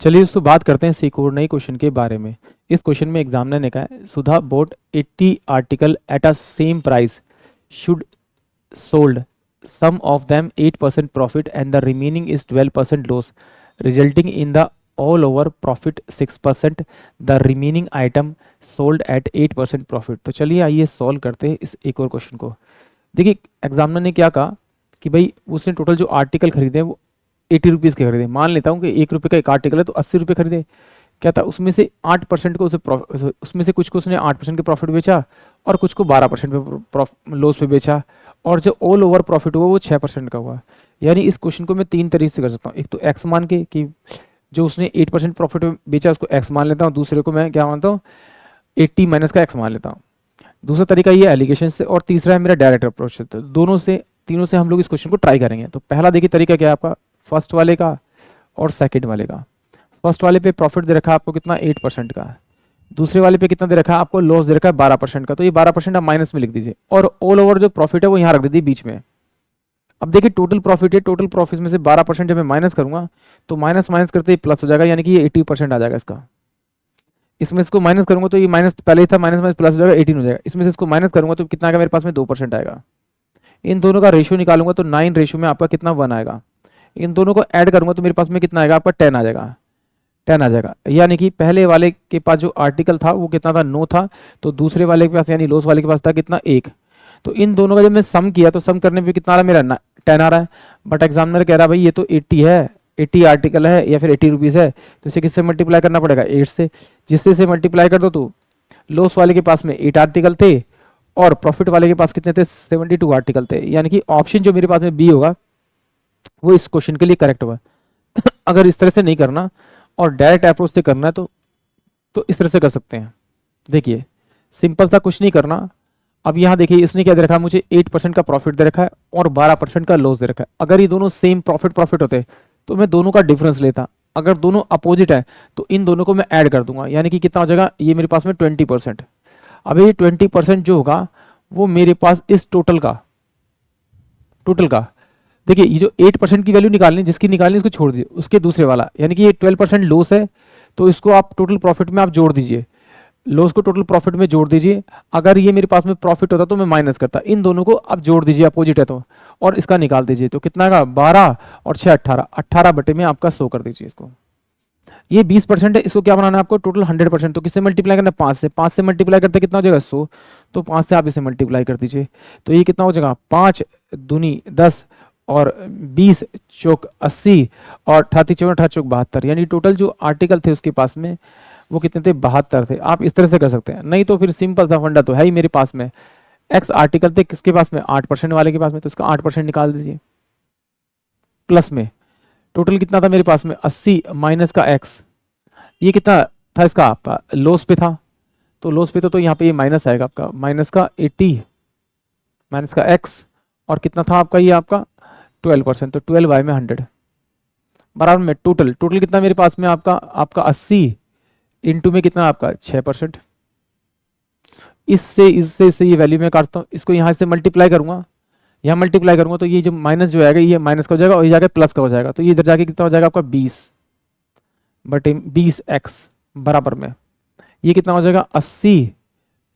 चलिए दोस्तों बात करते हैं एक और नई क्वेश्चन के बारे में। इस क्वेश्चन में एग्जामिनर ने कहा है Sudha bought 80 article at a same price should sold some of them 8% profit and the remaining is 12% loss resulting in the all over profit 6%। The remaining item sold at 8% profit. तो चलिए आइए solve करते हैं इस एक और क्वेश्चन को। देखिए एग्जामिनर ने क्या कहा कि भाई उसने टोटल जो आर्टिकल खरीदे वो 80 रुपीज़ के खरीदे। मान लेता हूँ कि 1 रुपये का एक आर्टिकल है तो 80 रुपये खरीदे। क्या था उसमें से 8% को उसमें से कुछ को उसने 8% के प्रॉफिट बेचा और कुछ को 12% पे लॉस पे बेचा, और जो ऑल ओवर प्रॉफिट हुआ वो 6% का हुआ। यानी इस क्वेश्चन को मैं 3 तरीके से कर सकता हूँ। एक तो एक्स मान के कि जो उसने 8% प्रॉफिट बेचा उसको एक्स मान लेता हूँ, दूसरे को मैं क्या मानता हूँ 80 माइनस का एक्स मान लेता हूँ। दूसरा तरीका ये एलिगेशन से, और तीसरा है मेरा डायरेक्ट अप्रोच से। तो दोनों से तीनों से हम लोग इस क्वेश्चन को ट्राई करेंगे। तो पहला देखिए तरीका क्या है आपका, फर्स्ट वाले का और सेकंड वाले का। फर्स्ट वाले पे प्रॉफिट दे रखा है आपको कितना 8% का, दूसरे वाले पे कितना दे रखा है आपको लॉस दे रखा है 12% का। तो ये 12% आप माइनस में लिख दीजिए और ऑल ओवर जो प्रॉफिट है वो यहाँ रख दीजिए बीच में। अब देखिए टोटल प्रॉफिट है, टोटल प्रॉफिट में से 12% जब मैं माइनस करूंगा तो माइनस माइनस करते ही प्लस हो जाएगा, यानी कि ये 80% आ जाएगा इसका। इसमें इसको माइनस करूंगा तो ये माइनस पहले ही था, माइनस माइनस प्लस हो जाएगा 18 हो जाएगा। इसमें से इसको माइनस करूंगा तो कितना आएगा मेरे पास में 2% आएगा। इन दोनों का रेशियो निकालूंगा तो 9 रेशियो में आपका कितना 1 आएगा। इन दोनों को ऐड करूंगा तो मेरे पास में कितना आएगा आपका 10 आ जाएगा, 10 आ जाएगा। यानी कि पहले वाले के पास जो आर्टिकल था वो कितना था 9 था, तो दूसरे वाले के पास यानी लॉस वाले के पास था कितना 1। तो इन दोनों का जब मैं सम किया तो सम करने पे कितना आ रहा है मेरा 10 आ रहा है। बट एग्जामिनर कह रहा है भाई ये तो 80 है, 80 आर्टिकल है या फिर 80 रुपीज़ है, तो इसे किससे मल्टीप्लाई करना पड़ेगा 8 से। जिससे से मल्टीप्लाई कर दो तो लॉस वाले के पास में 8 आर्टिकल थे और प्रॉफिट वाले के पास कितने थे 72 आर्टिकल थे। यानी कि ऑप्शन जो मेरे पास में बी होगा वो इस क्वेश्चन के लिए करेक्ट होगा। अगर इस तरह से नहीं करना और डायरेक्ट अप्रोच से करना है तो इस तरह से कर सकते हैं। देखिए सिंपल सा कुछ नहीं करना। अब यहाँ देखिए इसने क्या दे रखा है मुझे 8% का प्रॉफिट दे रखा है और 12% का लॉस दे रखा है। अगर ये दोनों सेम प्रॉफिट होते तो मैं दोनों का डिफरेंस लेता। अगर दोनों अपोजिट है तो इन दोनों को मैं ऐड कर दूंगा, यानी कि कितना हो जाएगा ये मेरे पास में 20%। अब ये 20% जो होगा वो मेरे पास इस टोटल का देखिए ये जो 8% की वैल्यू निकालनी जिसकी निकालनी इसको छोड़ दीजिए, उसके दूसरे वाला यानी कि ये 12% लॉस है तो इसको आप टोटल प्रॉफिट में आप जोड़ दीजिए, लॉस को टोटल प्रॉफिट में जोड़ दीजिए। अगर ये मेरे पास में प्रॉफिट होता तो मैं माइनस करता। इन दोनों को आप जोड़ दीजिए अपोजिट है तो, और इसका निकाल दीजिए तो कितना का 12 और 6 18, 18 बटे में आपका 100 कर दीजिए इसको। ये 20% है, इसको क्या बनाना है आपको टोटल 100%। तो किससे मल्टीप्लाई करना है 5 से, 5 से मल्टीप्लाई करते कितना हो जाएगा 100, तो 5 से आप इसे मल्टीप्लाई कर दीजिए तो ये कितना हो जाएगा 5 दूनी 10 और 20 चौक 80 और 38 चौक 18 चौक 72, यानी टोटल जो आर्टिकल थे उसके पास में वो कितने थे 72 थे। आप इस तरह से कर सकते हैं, नहीं तो फिर सिंपल सा फंडा तो है ही मेरे पास में। एक्स आर्टिकल थे किसके पास में 8% वाले के पास में, तो इसका 8% निकाल दीजिए प्लस में टोटल कितना था मेरे पास में 80 माइनस का एक्स, ये कितना था इसका आपका लॉस पे था तो लॉस पे तो यहाँ पे ये माइनस आएगा आपका माइनस का 80 माइनस का एक्स और कितना था आपका ये आपका 12%, तो 12 बाय में 100 बराबर में टोटल कितना मेरे पास में आपका 80 इंटू में कितना आपका 6%। इससे ये वैल्यू में काटता हूँ, इसको यहाँ से मल्टीप्लाई करूंगा, यहाँ मल्टीप्लाई करूंगा तो ये जो माइनस जो आएगा ये माइनस का हो जाएगा और ये जाकर प्लस का हो जाएगा, तो ये इधर जाके कितना हो जाएगा आपका 20 बटे 20x बराबर में ये कितना हो जाएगा 80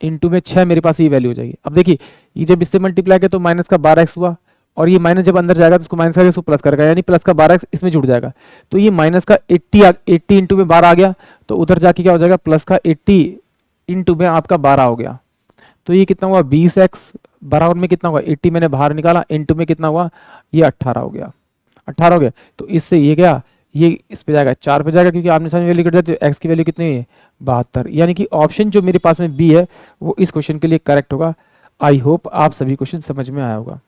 इंटू में 6 मेरे पास ये वैल्यू हो जाएगी। अब देखिए ये जब इससे मल्टीप्लाई किया तो माइनस का 12x हुआ और ये माइनस जब अंदर जाएगा तो उसको माइनस करके इसको प्लस करेगा, यानी प्लस का 12x इसमें जुड़ जाएगा। तो ये माइनस का 80 इंटू में 12 आ गया तो उधर जाके क्या हो जाएगा प्लस का 80 इंटू में आपका 12 हो गया, तो ये कितना हुआ 20x बराबर में कितना हुआ 80 मैंने बाहर निकाला इंटू में कितना हुआ ये 18 हो गया, 18 हो गया। तो इससे ये गया ये इस पे जाएगा 4 पे जाएगा क्योंकि आपने सामने वैल्यू कट जाती है, एक्स की वैल्यू कितनी है 72, यानी कि ऑप्शन जो मेरे पास में बी है वो इस क्वेश्चन के लिए करेक्ट होगा। आई होप आप सभी क्वेश्चन समझ में आया होगा।